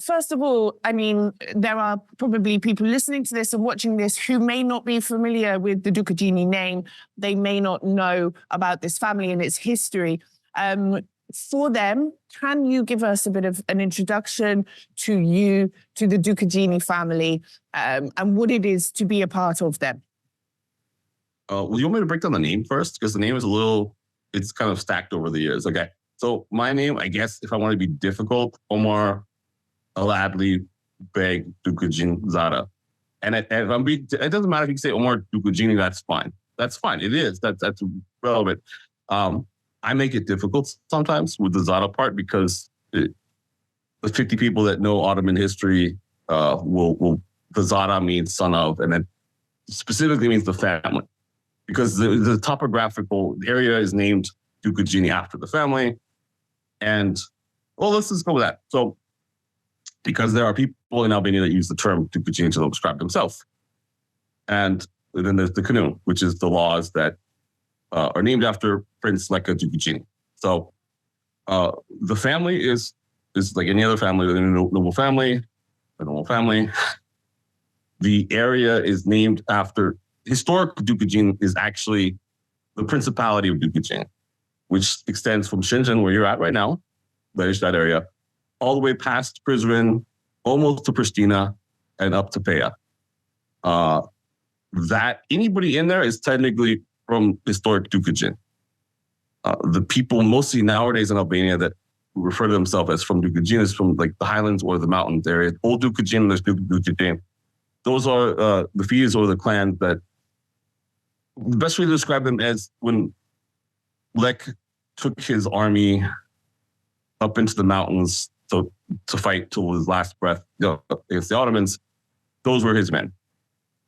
first of all, I mean, there are probably people listening to this and watching this who may not be familiar with the Dukagjini name. They may not know about this family and its history. For them, can you give us a bit of an introduction to you, to the Dukagjini family, and what it is to be a part of them? Well, you want me to break down the name first? Because the name is it's kind of stacked over the years. Okay. So my name, I guess, if I want to be difficult, Omar Aladli Beg Dukagjini Zara. And it doesn't matter if you say Omar Dukagjini, that's fine. That's fine. It is. That's relevant. I make it difficult sometimes with the Zara part because the 50 people that know Ottoman history the Zara means son of, and it specifically means the family. Because the topographical area is named Dukagjini after the family. And, well, let's just go with that. So, because there are people in Albania that use the term Dukagjini to describe themselves. And then there's the Kanuni, which is the laws that are named after Prince Dukagjini. So the family is like any other family, a noble family, a normal family. The area is named after, historic Dukagjini is actually the Principality of Dukagjini, which extends from Shenzhen, where you're at right now, that area, all the way past Prizren, almost to Pristina, and up to Peja. That anybody in there is technically from historic Dukagjini. The people mostly nowadays in Albania that refer to themselves as from Dukagjini is from like the highlands or the mountains area. Old Dukagjini, there's Dukagjini. Those are the Fies or the clans that, the best way to describe them as when Lek took his army up into the mountains to fight till his last breath against the Ottomans, those were his men.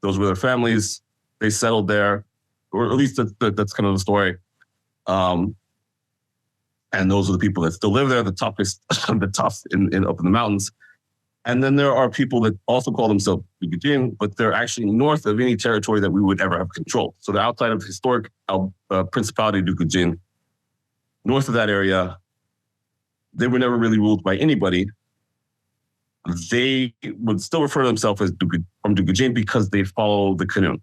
Those were their families. They settled there, or at least that's kind of the story. And those are the people that still live there, the toughest up in the mountains. And then there are people that also call themselves Dukagjini, but they're actually north of any territory that we would ever have control. So they're outside of historic Principality of Dukagjini. North of that area, they were never really ruled by anybody. They would still refer to themselves as from Dukagjini because they follow the Kanuni.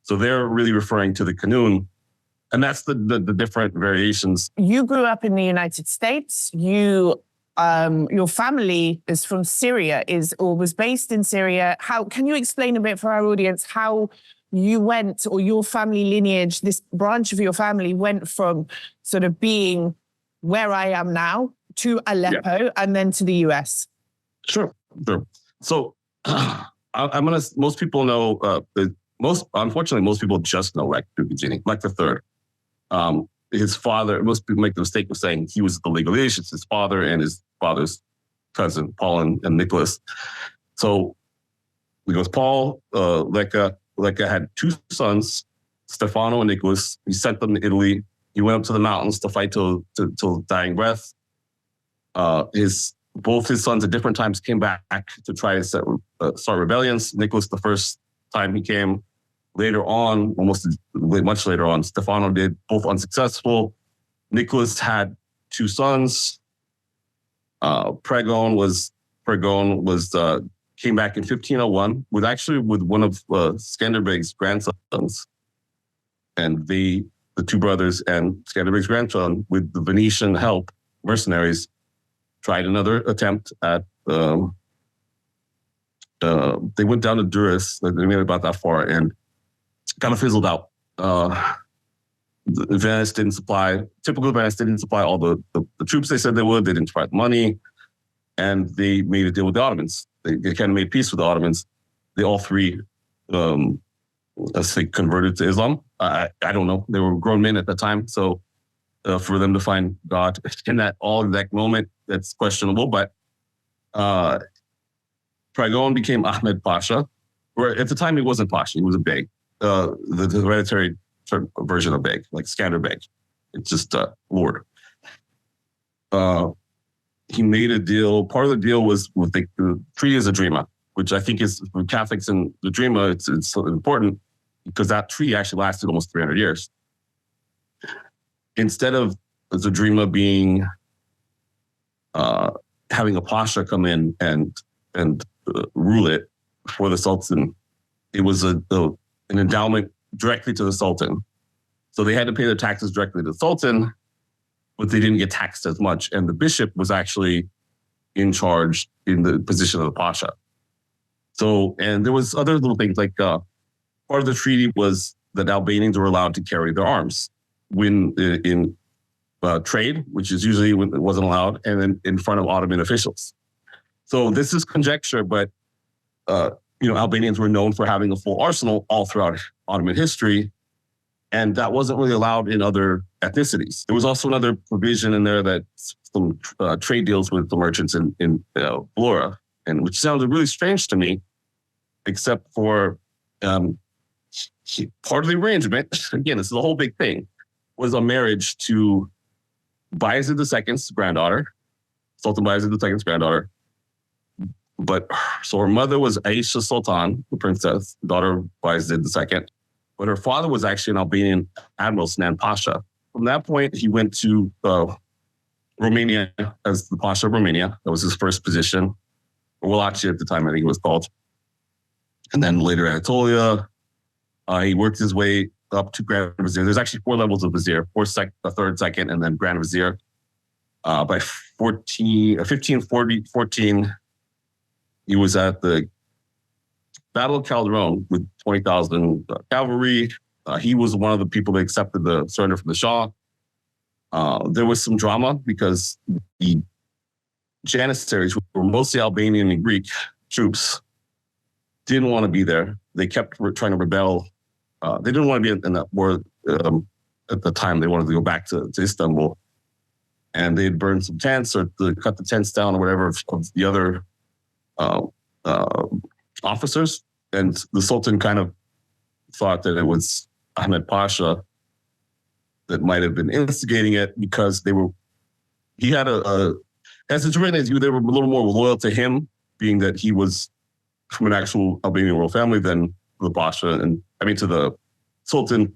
So they're really referring to the Kanuni. And that's the different variations. You grew up in the United States. Your family is from Syria, or was based in Syria. How can you explain a bit for our audience how you went, or your family lineage, this branch of your family went from sort of being where I am now to Aleppo and then to the US? Sure. So most people know, unfortunately, most people just know Lek Dukagjini, Lek III. His father, most people make the mistake of saying he was the legal age. It's his father and his father's cousin, Paul and Nicholas. So it goes Paul, Leka had two sons, Stefano and Nicholas. He sent them to Italy. He went up to the mountains to fight till dying breath. Both his sons at different times came back to try to start rebellions. Nicholas, the first time he came. Later on, much later on, Stefano did, both unsuccessful. Nicholas had two sons. Princ came back in 1501 with one of Skanderbeg's grandsons, and the two brothers and Skanderbeg's grandson, with the Venetian help, mercenaries, tried another attempt at. They went down to Duras. They made it about that far and kind of fizzled out. Venice didn't supply. Typical Venice didn't supply all the troops they said they would. They didn't supply the money, and they made a deal with the Ottomans. They kind of made peace with the Ottomans. They all three, let's say, converted to Islam. I don't know. They were grown men at the time, so for them to find God in that exact moment, that's questionable. But Princ became Ahmed Pasha, or at the time he wasn't Pasha. He was a beg, the hereditary version of beg, like Skanderbeg. It's just lord. He made a deal. Part of the deal was with the Treaty of Zadrima, which I think is, for Catholics in Zadrima, it's so important because that treaty actually lasted almost 300 years. Instead of Zadrima being having a pasha come in and rule it for the sultan. It was an endowment directly to the sultan. So they had to pay their taxes directly to the sultan, but they didn't get taxed as much. And the bishop was actually in charge in the position of the pasha. So, and there was other little things like part of the treaty was that Albanians were allowed to carry their arms when in trade, which is usually when it wasn't allowed, and then in front of Ottoman officials. So this is conjecture, but Albanians were known for having a full arsenal all throughout Ottoman history, and that wasn't really allowed in other ethnicities. There was also another provision in there that some trade deals with the merchants in Vlora, and which sounded really strange to me, except for part of the arrangement, again, this is a whole big thing, was a marriage to Bayezid II's granddaughter, Sultan Bayezid II's granddaughter. But so her mother was Aisha Sultan, the princess, daughter of Bayezid II. But her father was actually an Albanian admiral, Sinan Pasha. From that point, he went to Romania as the Pasha of Romania. That was his first position. Or Wallachia at the time, I think it was called. And then later Anatolia. He worked his way up to Grand Vizier. There's actually 4 levels of Vizier, third, second, and then Grand Vizier. By 1514, he was at the Battle of Calderon with 20,000 cavalry. He was one of the people that accepted the surrender from the Shah. There was some drama because the Janissaries, who were mostly Albanian and Greek troops, didn't want to be there. They kept trying to rebel. They didn't want to be in that war at the time. They wanted to go back to Istanbul. And they had burned some tents or cut the tents down or whatever of the other officers. And the Sultan kind of thought that it was Ahmed Pasha that might have been instigating it because he had as it's written as you, they were a little more loyal to him, being that he was from an actual Albanian royal family than the Pasha, to the Sultan.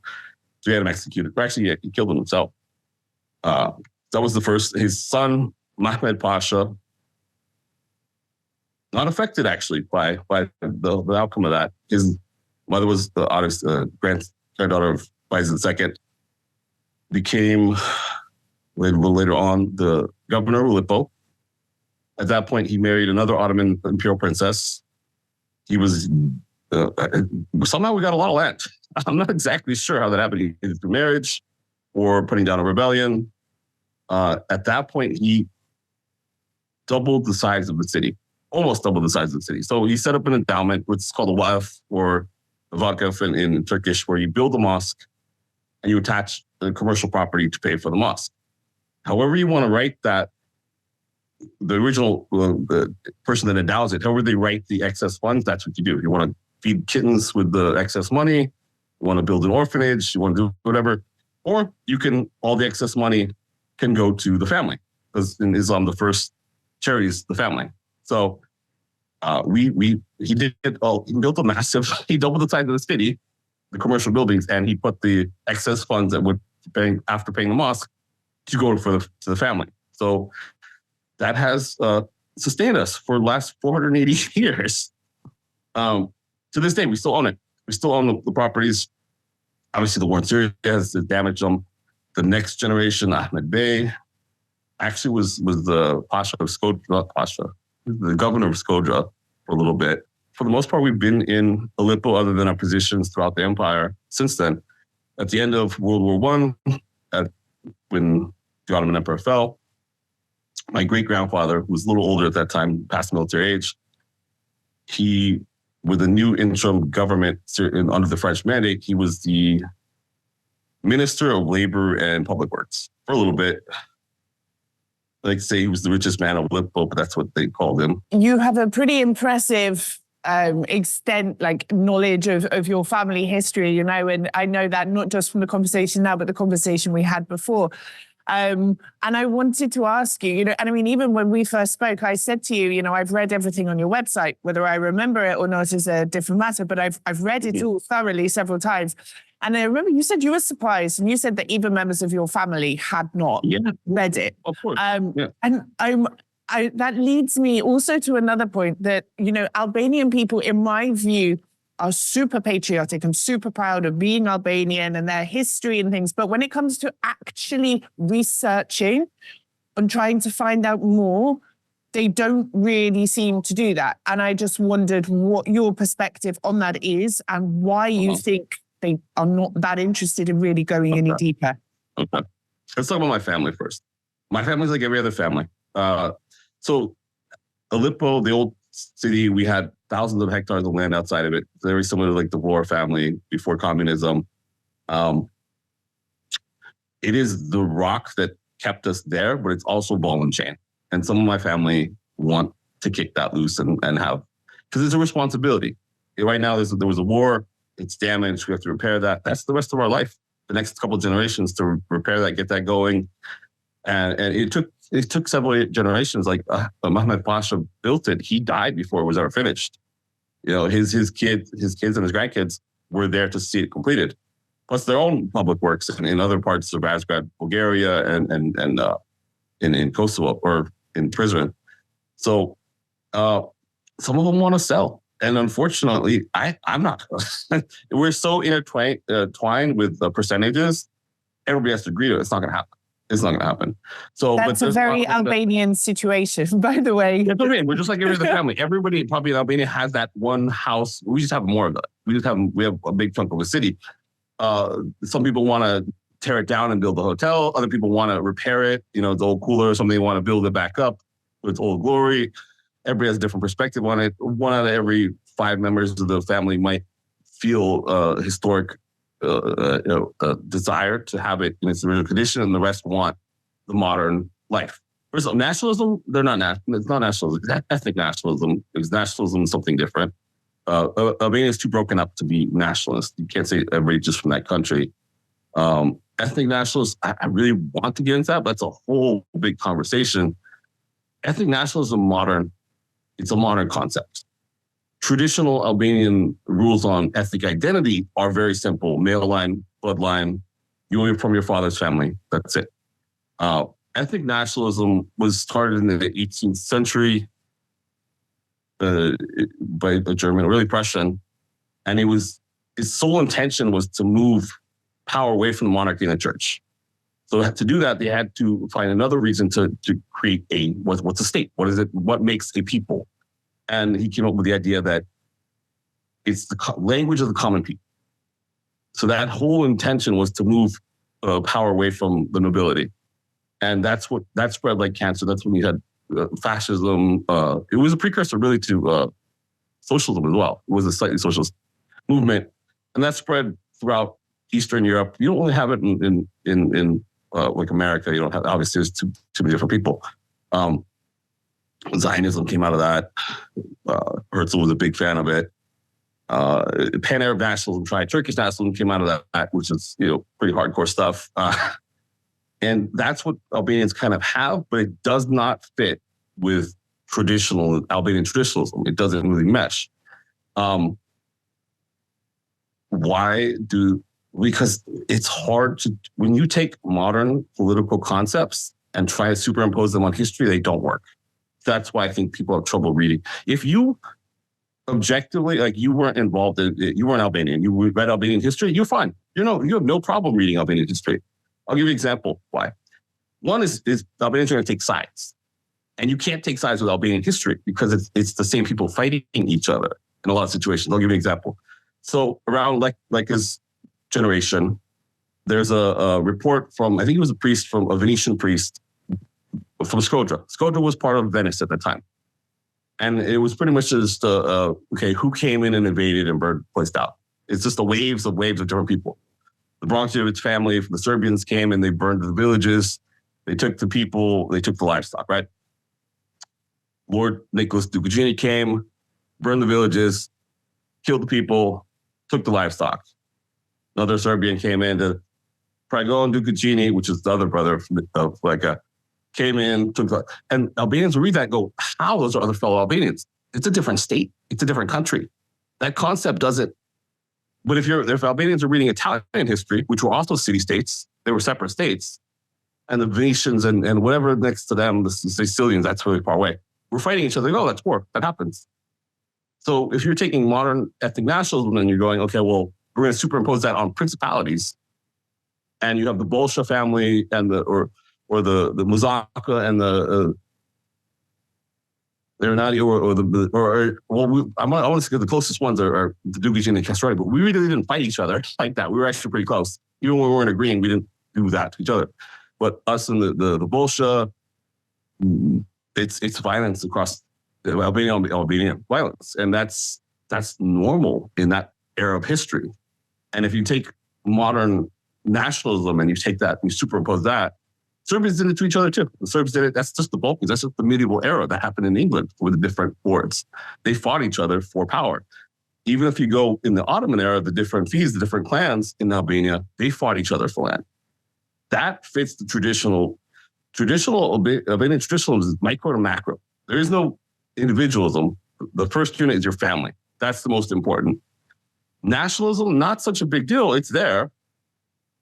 So he had him executed. Or actually, he killed him himself. That was the first. His son, Mehmed Pasha, not affected actually by the outcome of that. His mother was the granddaughter of Bayezid II, became later on the governor of Aleppo. At that point, he married another Ottoman imperial princess. He was somehow we got a lot of land. I'm not exactly sure how that happened, either through marriage or putting down a rebellion. At that point, he doubled the size of the city, almost doubled the size of the city. So he set up an endowment, which is called a waqf or a vakaf in Turkish, where you build a mosque and you attach the commercial property to pay for the mosque. However you want to write that, the original the person that endows it, however they write the excess funds, that's what you do. You want to feed kittens with the excess money, you want to build an orphanage, you want to do whatever, or all the excess money can go to the family, because in Islam, the first charity is the family. So he did it all. He built a massive, he doubled the size of the city, the commercial buildings, and he put the excess funds that would pay after paying the mosque to go to the family. So that has sustained us for the last 480 years. To this day, we still own it. We still own the properties. Obviously, the war in Syria has damaged them. The next generation, Ahmed Bey, actually was the Pasha of Skodra, not Pasha, the governor of Skodra for a little bit. For the most part, we've been in Aleppo other than our positions throughout the empire since then. At the end of World War I, when the Ottoman Empire fell, my great-grandfather, who was a little older at that time, past military age, he, with a new interim government under the French mandate, he was the Minister of Labor and Public Works for a little bit. I like to say he was the richest man of Aleppo, but that's what they called him. You have a pretty impressive knowledge of your family history, and I know that not just from the conversation now, but the conversation we had before. And I wanted to ask you, even when we first spoke, I said to you, I've read everything on your website. Whether I remember it or not is a different matter, but I've read it all thoroughly several times. And I remember you said you were surprised, and you said that even members of your family had not read it. Of course. And that leads me also to another point that, you know, Albanian people, in my view, are super patriotic and super proud of being Albanian and their history and things. But when it comes to actually researching and trying to find out more, they don't really seem to do that. And I just wondered what your perspective on that is and why you think they are not that interested in really going any deeper. Okay. Let's talk about my family first. My family's like every other family. So Aleppo, the old city, we had thousands of hectares of land outside of it. Very similar to like the War family before communism. It is the rock that kept us there, but it's also ball and chain. And some of my family want to kick that loose and have, because it's a responsibility. Right now, there was a war, it's damaged, we have to repair that. That's the rest of our life, the next couple of generations to repair that, get that going. And it took several generations. Like Mehmet Pasha built it. He died before it was ever finished. You know, his kids and his grandkids were there to see it completed. Plus their own public works in other parts of Razgrad, Bulgaria, and in Kosovo or in Prizren. So some of them want to sell. And unfortunately, I'm not. We're so intertwined with the percentages. Everybody has to agree to it. It's not going to happen. It's not going to happen. So that's a very Albanian situation, by the way. That's what I mean. We're just like every other family. Everybody probably in Albania has that one house. We just have more of that. We have a big chunk of the city. Some people want to tear it down and build a hotel. Other people want to repair it. You know, it's old cooler or something. They want to build it back up with its old glory. Everybody has a different perspective on it. One out of every 5 members of the family might feel historic desire to have it in its original condition, and the rest want the modern life. First of all, nationalism, they're not national. It's not nationalism. It's ethnic nationalism. Because nationalism is something different. Albania is too broken up to be nationalist. You can't say everybody just from that country. Ethnic nationalists, I really want to get into that, but it's a whole big conversation. Ethnic nationalism, it's a modern concept. Traditional Albanian rules on ethnic identity are very simple. Male line, bloodline, you are from your father's family. That's it. Ethnic nationalism was started in the 18th century by the German, really Prussian. And its sole intention was to move power away from the monarchy and the church. So to do that, they had to find another reason to create what's a state? What is it? What makes a people? And he came up with the idea that it's the language of the common people. So that whole intention was to move power away from the nobility. And that spread like cancer. That's when you had fascism. It was a precursor really to socialism as well. It was a slightly socialist movement. And that spread throughout Eastern Europe. You don't really have it in like America. You don't have, obviously there's too many different people. Zionism came out of that. Herzl was a big fan of it. Pan-Arab nationalism, Turkish nationalism came out of that, which is, pretty hardcore stuff. And that's what Albanians kind of have, but it does not fit with traditional Albanian traditionalism. It doesn't really mesh. Because it's hard to, when you take modern political concepts and try to superimpose them on history, they don't work. That's why I think people have trouble reading. If you objectively, like you weren't involved you weren't Albanian, you read Albanian history, you're fine. You have no problem reading Albanian history. I'll give you an example why. One is Albanians are going to take sides. And you can't take sides with Albanian history because it's the same people fighting each other in a lot of situations. I'll give you an example. So around like his generation, there's a report from, I think it was a Venetian priest from Skodra. Skodra was part of Venice at the time. And it was pretty much just, who came in and invaded and burned the place down? It's just waves of different people. The Bronxovich family, the Serbians came and they burned the villages. They took the people, they took the livestock, right? Lord Nicholas Dukagjini came, burned the villages, killed the people, took the livestock. Another Serbian came in to Princ Omar Dukagjini, which is the other brother of came in, and Albanians will read that and go, how? Those are other fellow Albanians. It's a different state. It's a different country. That concept doesn't. But if Albanians are reading Italian history, which were also city-states, they were separate states, and the Venetians and whatever next to them, the Sicilians, that's really far away. We're fighting each other. Oh, that's war. That happens. So if you're taking modern ethnic nationalism and you're going, okay, well, we're going to superimpose that on principalities, and you have the Bolsha family and the Muzaka and the Ernati I want to say the closest ones are the Dukagjini and Castrati, but we really didn't fight each other like that. We were actually pretty close. Even when we weren't agreeing, we didn't do that to each other. But us and the Bolsha, it's violence across Albanian violence. And that's normal in that era of history. And if you take modern nationalism and you take that and you superimpose that, Serbians did it to each other too. The Serbs did it. That's just the Balkans. That's just the medieval era that happened in England with the different hordes. They fought each other for power. Even if you go in the Ottoman era, the different fees, the different clans in Albania, they fought each other for land. That fits the traditional Albanian traditionalism is micro to macro. There is no individualism. The first unit is your family. That's the most important. Nationalism, not such a big deal. It's there.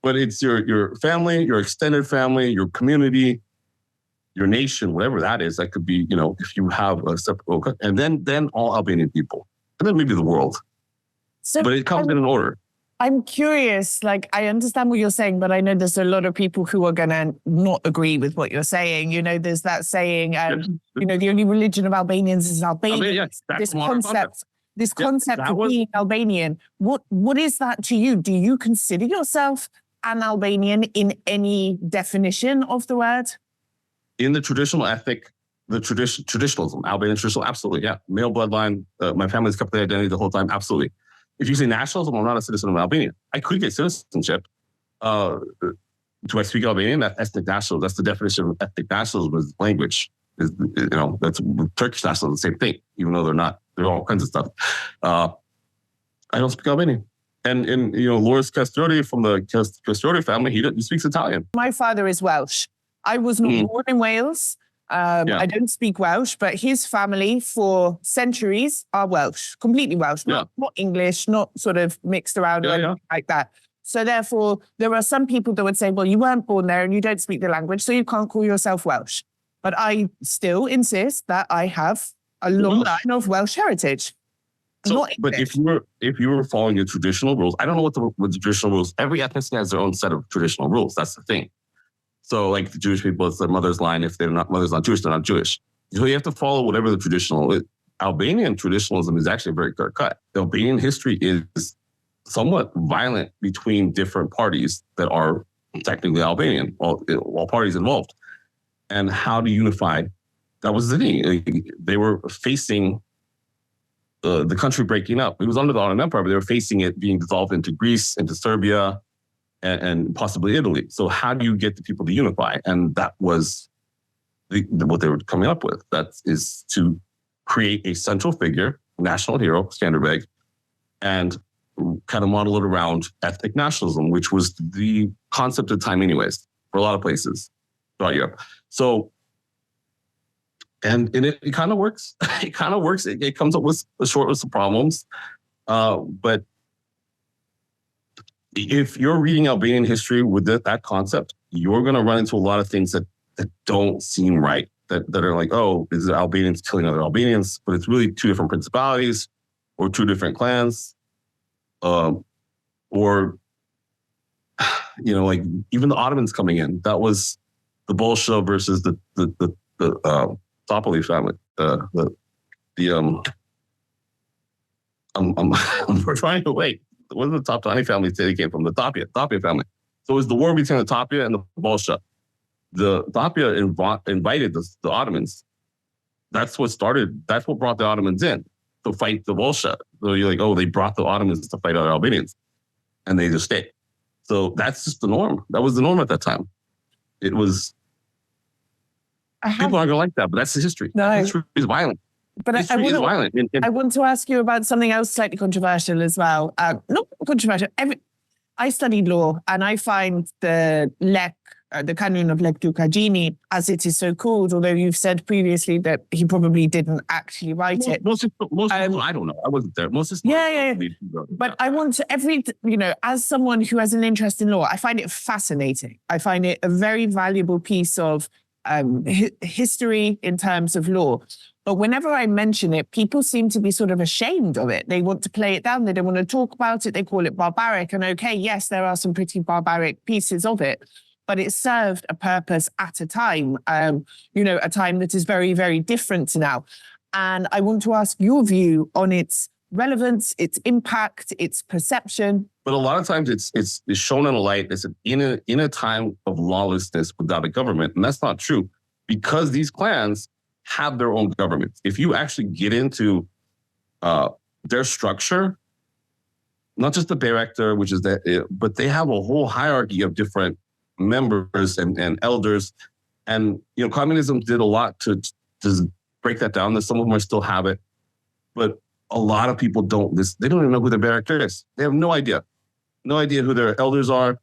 But it's your family, your extended family, your community, your nation, whatever that is. That could be, if you have a separate, and then all Albanian people, and then maybe the world. So but it comes in an order. I'm curious, I understand what you're saying, but I know there's a lot of people who are going to not agree with what you're saying. There's that saying, the only religion of Albanians is Albanians. This concept of being Albanian, what is that to you? Do you consider yourself an Albanian in any definition of the word? In the traditional ethic, traditionalism, Albanian traditional, absolutely, yeah. Male bloodline, my family's kept the identity the whole time, absolutely. If you say nationalism, I'm not a citizen of Albania. I could get citizenship. Do I speak Albanian? That's ethnic nationalism. That's the definition of ethnic nationalism is language. That's Turkish nationalism, the same thing, even though they're not. They're all kinds of stuff. I don't speak Albanian. And Loris Castrati from the Castrati family, he speaks Italian. My father is Welsh. I was not born in Wales. I don't speak Welsh, but his family for centuries are Welsh, completely Welsh, not English, not sort of mixed around or anything like that. So therefore, there are some people that would say, well, you weren't born there and you don't speak the language, so you can't call yourself Welsh. But I still insist that I have a long line of Welsh heritage. So, but if you were following the traditional rules, I don't know what the traditional rules. Every ethnicity has their own set of traditional rules. That's the thing. So, like the Jewish people, it's their mother's line. If their mother's not Jewish, they're not Jewish. So you have to follow whatever the traditional. Albanian traditionalism is actually very clear cut. The Albanian history is somewhat violent between different parties that are technically Albanian, all parties involved. And how to unify? That was the thing. They were facing the country breaking up. It was under the Ottoman Empire, but they were facing it being dissolved into Greece, into Serbia, and possibly Italy. So how do you get the people to unify? And that was what they were coming up with. That is to create a central figure, national hero, Skanderbeg, and kind of model it around ethnic nationalism, which was the concept of the time anyways, for a lot of places throughout Europe. So, and it kind of works. It kind of works. It comes up with a short list of problems. But if you're reading Albanian history with that concept, you're going to run into a lot of things that don't seem right, that are like, oh, is it Albanians killing other Albanians? But it's really two different principalities or two different clans. Or, like even the Ottomans coming in, that was the Bolsha versus the Topoli family. We're trying to wait. What are the Toptani families they came from? The Tapia family. So it was the war between the Tapia and the Bolsha. The Tapia invited the Ottomans. That's what brought the Ottomans in to fight the Bolsha. So you're like, oh, they brought the Ottomans to fight other Albanians. And they just stayed. So that's just the norm. That was the norm at that time. It was... People aren't going to like that, but that's the history. No. History is violent. But I want to ask you about something else slightly controversial as well. Not controversial. I studied law, and I find the lek the Kanuni of Dukagjini, as it is so called, although you've said previously that he probably didn't actually write it. Most I don't know. I wasn't there. Most But I want to, as someone who has an interest in law, I find it fascinating. I find it a very valuable piece of history in terms of law. But whenever I mention it, people seem to be sort of ashamed of it. They want to play it down. They don't want to talk about it. They call it barbaric. And okay, yes, there are some pretty barbaric pieces of it, but it served a purpose at a time, a time that is very, very different now. And I want to ask your view on its relevance, its impact, its perception. But a lot of times it's shown in a light as in a time of lawlessness without a government. And that's not true, because these clans have their own governments. If you actually get into their structure, not just the Bayrektor, which is but they have a whole hierarchy of different members and elders. And, communism did a lot to break that down. Some of them still have it, but a lot of people don't. They don't even know who their Bayrektor is. They have no idea who their elders are.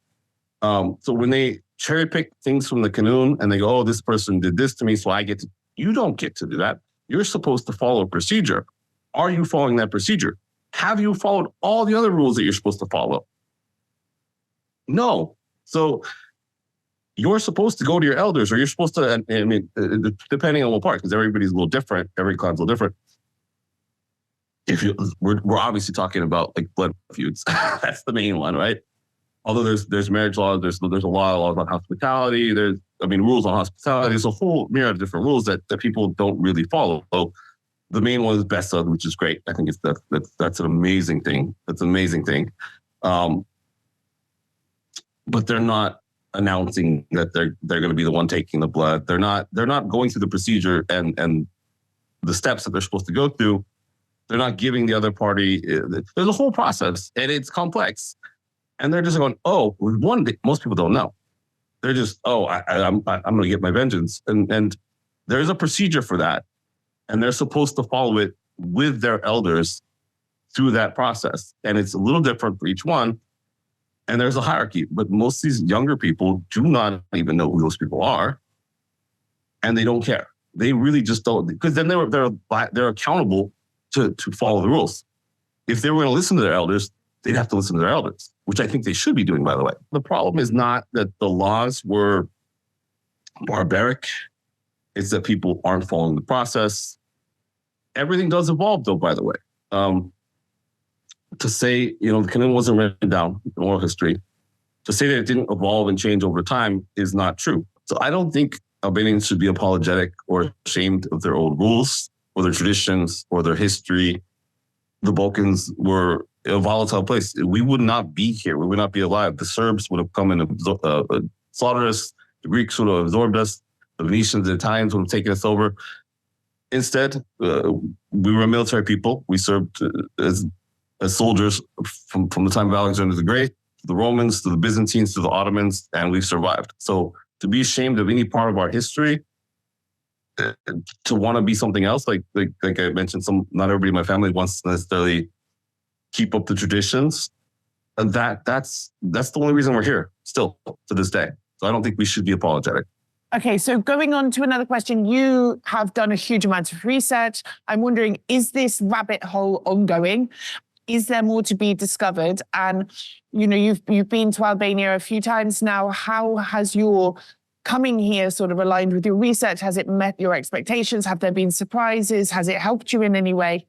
So when they cherry pick things from the Kanun and they go, oh, this person did this to me, so I get to. You don't get to do that. You're supposed to follow a procedure. Are you following that procedure? Have you followed all the other rules that you're supposed to follow? No. So you're supposed to go to your elders, or you're supposed to, depending on what part, because everybody's a little different. Every clan's a little different. We're obviously talking about like blood feuds. That's the main one, right? Although there's marriage laws, there's a lot of laws on hospitality. Rules on hospitality. There's a whole myriad of different rules that people don't really follow. So the main one is Besa, which is great. I think that's an amazing thing. That's an amazing thing. But they're not announcing that they're going to be the one taking the blood. They're not going through the procedure and the steps that they're supposed to go through. They're not giving the other party. There's a whole process, and it's complex. And they're just going, oh, most people don't know. They're just, oh, I'm going to get my vengeance. And there's a procedure for that. And they're supposed to follow it with their elders through that process. And it's a little different for each one. And there's a hierarchy. But most of these younger people do not even know who those people are. And they don't care. They really just don't. Because then they're accountable to follow the rules. If they were going to listen to their elders, they'd have to listen to their elders, which I think they should be doing, by the way. The problem is not that the laws were barbaric. It's that people aren't following the process. Everything does evolve, though, by the way. To say, the Kanun wasn't written down in oral history, to say that it didn't evolve and change over time is not true. So I don't think Albanians should be apologetic or ashamed of their old rules or their traditions or their history. The Balkans were a volatile place. We would not be here. We would not be alive. The Serbs would have come and slaughtered us. The Greeks would have absorbed us. The Venetians, the Italians would have taken us over. Instead, we were a military people. We served as soldiers from the time of Alexander the Great, to the Romans, to the Byzantines, to the Ottomans, and we've survived. So to be ashamed of any part of our history, to want to be something else, like I mentioned, not everybody in my family wants to necessarily keep up the traditions. And that's the only reason we're here still to this day. So I don't think we should be apologetic. Okay, so going on to another question, you have done a huge amount of research. I'm wondering, is this rabbit hole ongoing? Is there more to be discovered? And, you've been to Albania a few times now. How has your coming here sort of aligned with your research? Has it met your expectations? Have there been surprises? Has it helped you in any way?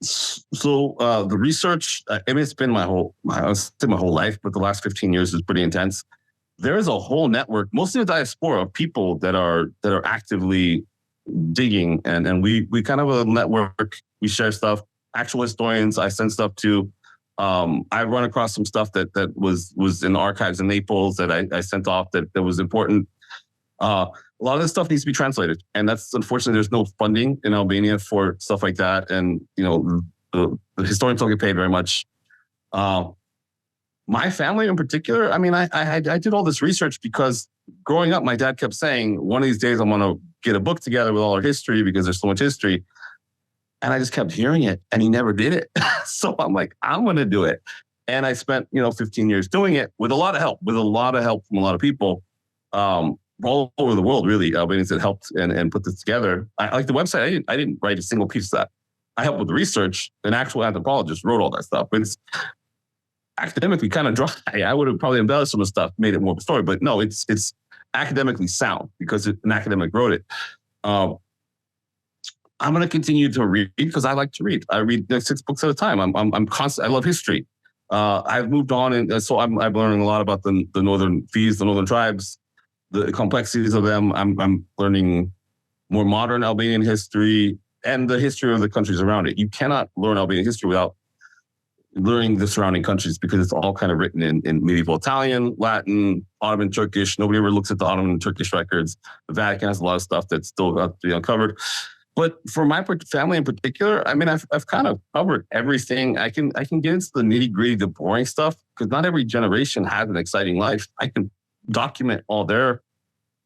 So the research, it's been my whole life, but the last 15 years is pretty intense. There is a whole network, mostly a diaspora of people that are actively digging, and we kind of a network. We share stuff. Actual historians, I send stuff to. I run across some stuff that was in archives in Naples that I sent off that was important. A lot of this stuff needs to be translated, and that's unfortunately there's no funding in Albania for stuff like that, and the historians don't get paid very much. My family in particular, I did all this research because growing up, my dad kept saying, one of these days I'm going to get a book together with all our history because there's so much history. And I just kept hearing it and he never did it. So I'm like, I'm going to do it. And I spent, 15 years doing it with a lot of help from a lot of people all over the world, really. Albanians that helped and put this together. I like the website. I didn't write a single piece of that. I helped with the research. An actual anthropologist wrote all that stuff. But it's academically kind of dry. I would have probably embellished some of the stuff, made it more of a story. But no, it's academically sound because an academic wrote it. I'm going to continue to read because I like to read. I read 6 books at a time. I'm constant. I love history. I've moved on, and so I'm learning a lot about the northern Fees, the northern tribes, the complexities of them. I'm learning more modern Albanian history and the history of the countries around it. You cannot learn Albanian history without learning the surrounding countries because it's all kind of written in medieval Italian, Latin, Ottoman Turkish. Nobody ever looks at the Ottoman Turkish records. The Vatican has a lot of stuff that's still got to be uncovered. But for my family in particular, I mean, I've kind of covered everything. I can get into the nitty gritty, the boring stuff, because not every generation has an exciting life. I can document all their,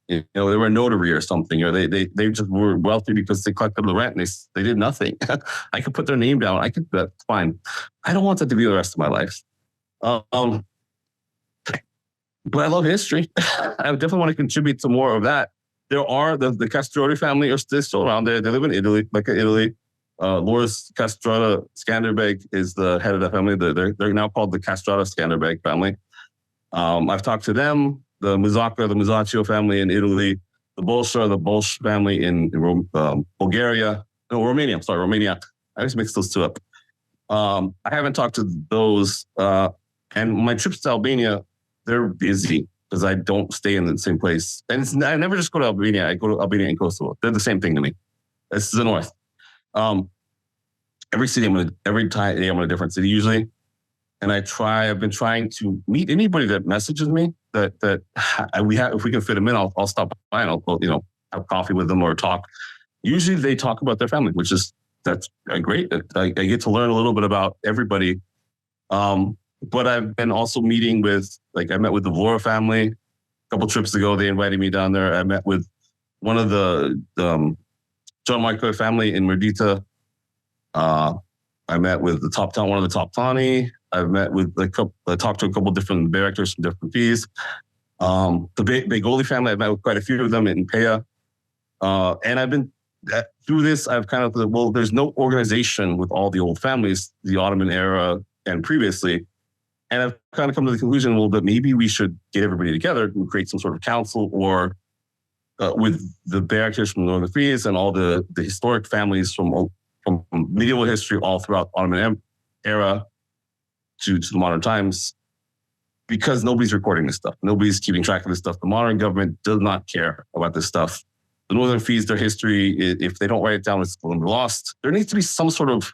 they were a notary or something, or they just were wealthy because they collected the rent and they did nothing. I could put their name down. That's fine. I don't want that to be the rest of my life. But I love history. I definitely want to contribute to more of that. There are the Castroti family are still around there. They live in Italy, Italy. Loris Castrota Skanderbeg is the head of that family. They're now called the Castrota Skanderbeg family. I've talked to them. The Muzaka, the Muzaccio family in Italy. The Bolsh family in Bulgaria. No, Romania. I'm sorry, Romania. I always mix those two up. I haven't talked to those. And my trips to Albania, they're busy, because I don't stay in the same place. And I never just go to Albania. I go to Albania and Kosovo. They're the same thing to me. This is the north. Every day I'm in a different city usually. And I've been trying to meet anybody that messages me that if we can fit them in, I'll stop by and I'll have coffee with them or talk. Usually they talk about their family, that's great. I get to learn a little bit about everybody. But I've been also meeting with, I met with the Vlora family a couple trips ago. They invited me down there. I met with one of the John Michael family in Merdita. I met with one of the Top Tani. I've met with I talked to a couple different directors from different fees. The Begoli family, I've met with quite a few of them in Peja. And I've been, through this, I've kind of, there's no organization with all the old families, the Ottoman era and previously. And I've kind of come to the conclusion, that maybe we should get everybody together and create some sort of council or with the barracks from the Northern Fees and all the historic families from medieval history all throughout the Ottoman era to the modern times, because nobody's recording this stuff. Nobody's keeping track of this stuff. The modern government does not care about this stuff. The Northern Fees, their history, if they don't write it down, it's going to be lost. There needs to be some sort of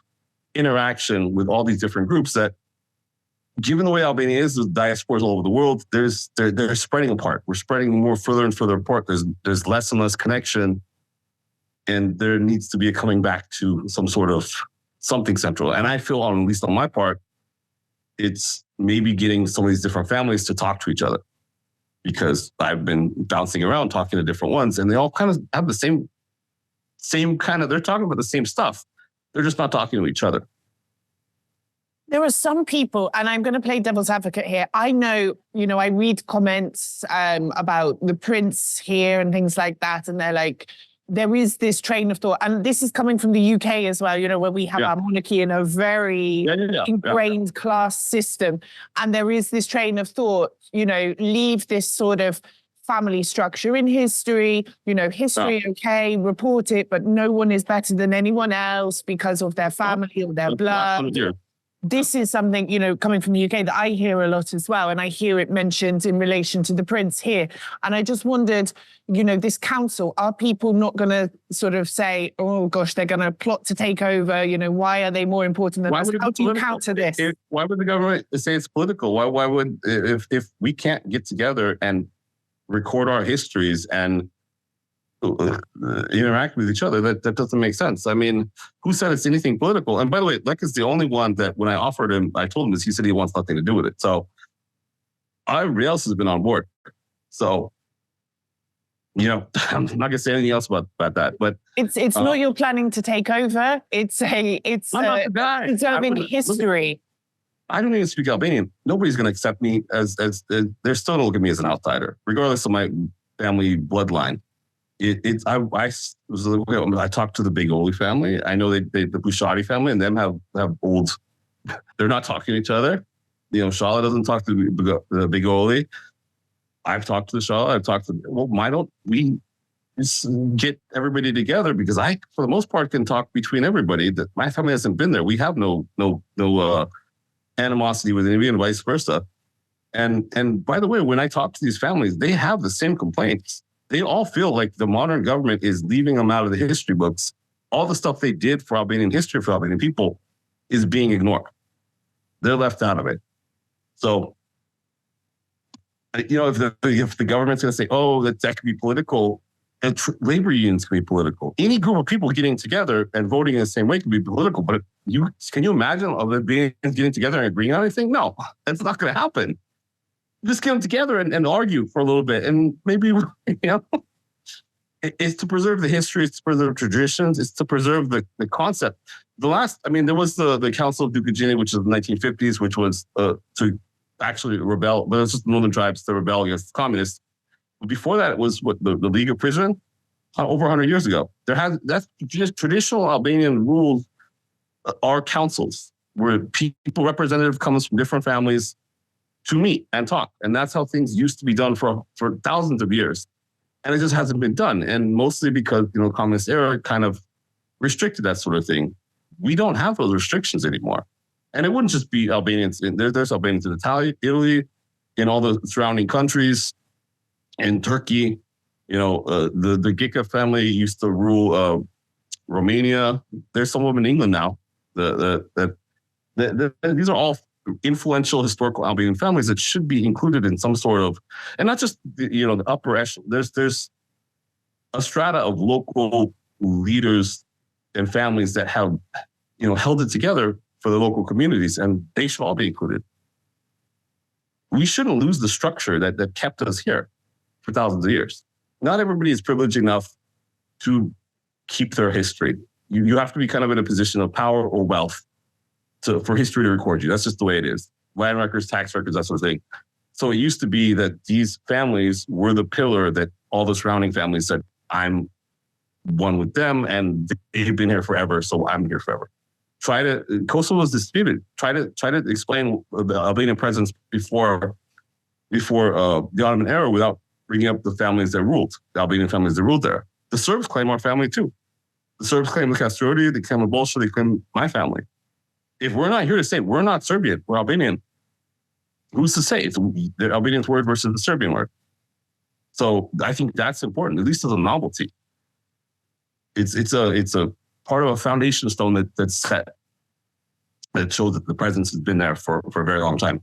interaction with all these different groups that, given the way Albania is, with diasporas all over the world, they're spreading apart. We're spreading more further and further apart. There's less and less connection, and there needs to be a coming back to some sort of something central. And I feel, at least on my part, it's maybe getting some of these different families to talk to each other, because I've been bouncing around talking to different ones, and they all kind of have the same kind of. They're talking about the same stuff. They're just not talking to each other. There are some people, and I'm going to play devil's advocate here. I know, I read comments about the prince here and things like that. And they're like, there is this train of thought. And this is coming from the UK as well, where we have our monarchy in a very ingrained class system. And there is this train of thought, leave this sort of family structure in history, history, okay, report it, but no one is better than anyone else because of their family or their blood. This is something, coming from the UK that I hear a lot as well. And I hear it mentioned in relation to the prince here. And I just wondered, this council, are people not going to sort of say, oh gosh, they're going to plot to take over? Why are they more important than us? How do you counter this? Why would the government say it's political? Why would, if we can't get together and record our histories and interact with each other, that doesn't make sense. I mean, who said it's anything political? And by the way, Lek is the only one that when I offered him, I told him this, he said he wants nothing to do with it. So everybody else has been on board. So, I'm not gonna say anything else about that. But it's not you're planning to take over. It's I'm not the guy. It's in history. I don't even speak Albanian. Nobody's going to accept me as they're still going to look at me as an outsider, regardless of my family bloodline. I talked to the Begoli family. I know the Bushati family and them have old. They're not talking to each other. You know, Shala doesn't talk to the Begoli. I've talked to the Shala. I've talked to. Well, why don't we just get everybody together? Because I, for the most part, can talk between everybody. That my family hasn't been there. We have no animosity with anybody, and vice versa. And by the way, when I talk to these families, they have the same complaints. They all feel like the modern government is leaving them out of the history books. All the stuff they did for Albanian history, for Albanian people, is being ignored. They're left out of it. So, you know, if the government's going to say, oh, that could be political, and labor unions can be political. Any group of people getting together and voting in the same way can be political. But can you imagine of being getting together and agreeing on anything? No, that's not going to happen. Just get them together and argue for a little bit, and maybe, you know, it's to preserve the history, it's to preserve traditions, it's to preserve the concept. There was the Council of Dukagjini, which is the 1950s, which was to actually rebel, but it's just the northern tribes to rebel against the communists. Before that, it was the League of Prison, over 100 years ago. That's just traditional Albanian rules are councils where people, representative comes from different families to meet and talk. And that's how things used to be done for thousands of years. And it just hasn't been done. And mostly because, you know, communist era kind of restricted that sort of thing. We don't have those restrictions anymore. And it wouldn't just be Albanians. There's Albanians in Italy, in all the surrounding countries, in Turkey. You know, the Gica family used to rule Romania. There's some of them in England now. These are all influential historical Albanian families that should be included in some sort of, and not just, you know, the upper echelon. There's a strata of local leaders and families that have, you know, held it together for the local communities, and they should all be included. We shouldn't lose the structure that kept us here for thousands of years. Not everybody is privileged enough to keep their history. You have to be kind of in a position of power or wealth for history to record you. That's just the way it is. Land records, tax records, that sort of thing. So it used to be that these families were the pillar that all the surrounding families said, I'm one with them and they've been here forever, so I'm here forever. Kosovo was disputed. Try to explain the Albanian presence before the Ottoman era without bringing up the families that ruled, the Albanian families that ruled there. The Serbs claim our family too. The Serbs claim the Kastroti, they claim the Bolsha, they claim my family. If we're not here to say we're not Serbian, we're Albanian, who's to say? It's the Albanian word versus the Serbian word. So I think that's important, at least as a novelty. It's a part of a foundation stone that's set, that shows that the presence has been there for a very long time.